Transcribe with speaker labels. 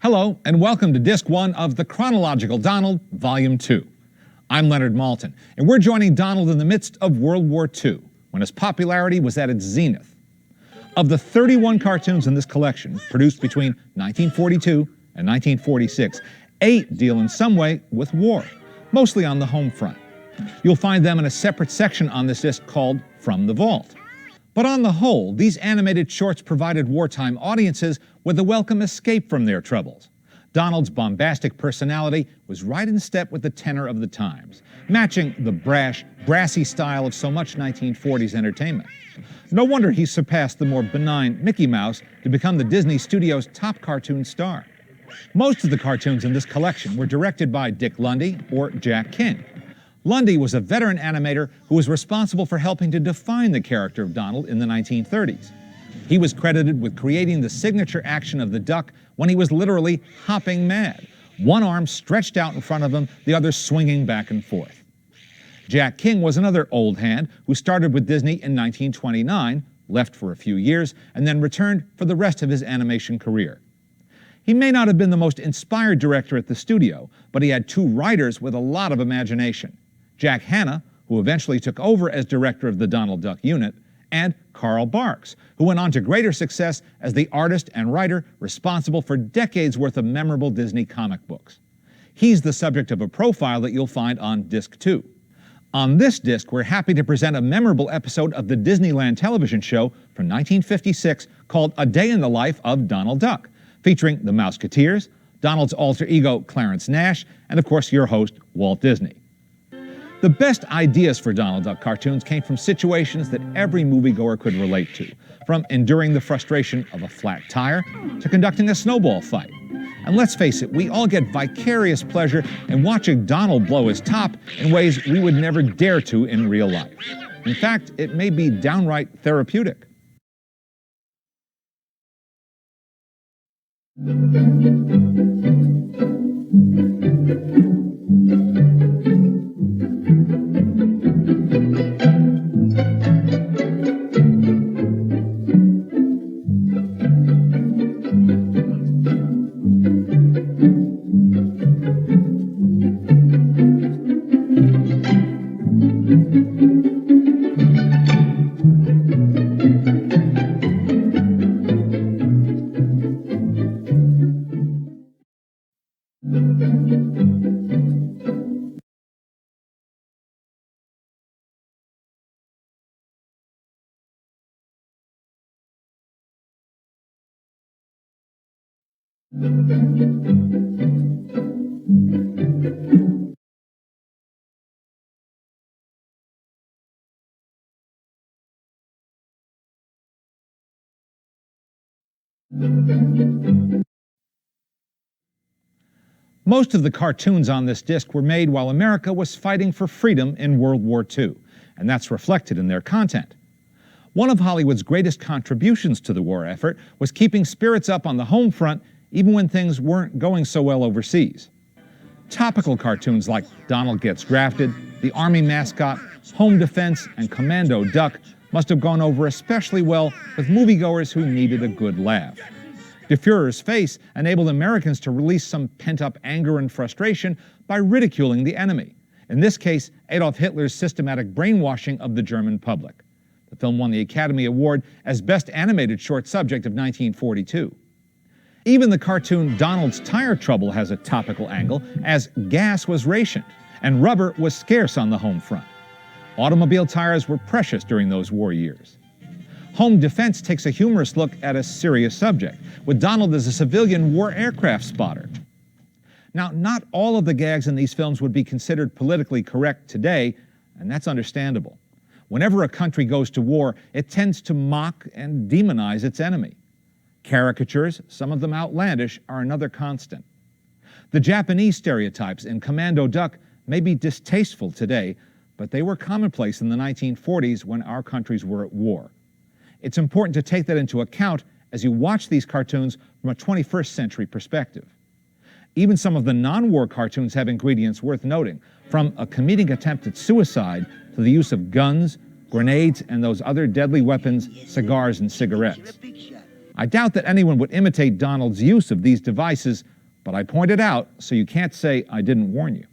Speaker 1: Hello, and welcome to Disc 1 of the Chronological Donald, Volume 2. I'm Leonard Maltin, and we're joining Donald in the midst of World War II, when his popularity was at its zenith. Of the 31 cartoons in this collection, produced between 1942 and 1946, 8 deal in some way with war, mostly on the home front. You'll find them in a separate section on this disc called From the Vault. But on the whole, these animated shorts provided wartime audiences with a welcome escape from their troubles. Donald's bombastic personality was right in step with the tenor of the times, matching the brash, brassy style of so much 1940s entertainment. No wonder he surpassed the more benign Mickey Mouse to become the Disney Studio's top cartoon star. Most of the cartoons in this collection were directed by Dick Lundy or Jack King. Lundy was a veteran animator who was responsible for helping to define the character of Donald in the 1930s. He was credited with creating the signature action of the duck when he was literally hopping mad, one arm stretched out in front of him, the other swinging back and forth. Jack King was another old hand who started with Disney in 1929, left for a few years, and then returned for the rest of his animation career. He may not have been the most inspired director at the studio, but he had 2 writers with a lot of imagination: Jack Hanna, who eventually took over as director of the Donald Duck unit, and Carl Barks, who went on to greater success as the artist and writer responsible for decades worth of memorable Disney comic books. He's the subject of a profile that you'll find on Disc 2. On this disc, we're happy to present a memorable episode of the Disneyland television show from 1956 called A Day in the Life of Donald Duck, featuring the Mouseketeers, Donald's alter ego Clarence Nash, and of course your host, Walt Disney. The best ideas for Donald Duck cartoons came from situations that every moviegoer could relate to, from enduring the frustration of a flat tire to conducting a snowball fight. And let's face it, we all get vicarious pleasure in watching Donald blow his top in ways we would never dare to in real life. In fact, it may be downright therapeutic. Most of the cartoons on this disc were made while America was fighting for freedom in World War II, and that's reflected in their content. One of Hollywood's greatest contributions to the war effort was keeping spirits up on the home front even when things weren't going so well overseas. Topical cartoons like Donald Gets Drafted, The Army Mascot, Home Defense, and Commando Duck must have gone over especially well with moviegoers who needed a good laugh. Der Fuhrer's face enabled Americans to release some pent-up anger and frustration by ridiculing the enemy, in this case Adolf Hitler's systematic brainwashing of the German public. The film won the Academy Award as Best Animated Short Subject of 1942. Even the cartoon Donald's Tire Trouble has a topical angle, as gas was rationed and rubber was scarce on the home front. Automobile tires were precious during those war years. Home Defense takes a humorous look at a serious subject, with Donald as a civilian war aircraft spotter. Now, not all of the gags in these films would be considered politically correct today, and that's understandable. Whenever a country goes to war, it tends to mock and demonize its enemy. Caricatures, some of them outlandish, are another constant. The Japanese stereotypes in Commando Duck may be distasteful today, but they were commonplace in the 1940s when our countries were at war. It's important to take that into account as you watch these cartoons from a 21st century perspective. Even some of the non-war cartoons have ingredients worth noting, from a comedic attempt at suicide to the use of guns, grenades, and those other deadly weapons, cigars and cigarettes. I doubt that anyone would imitate Donald's use of these devices, but I point it out so you can't say I didn't warn you.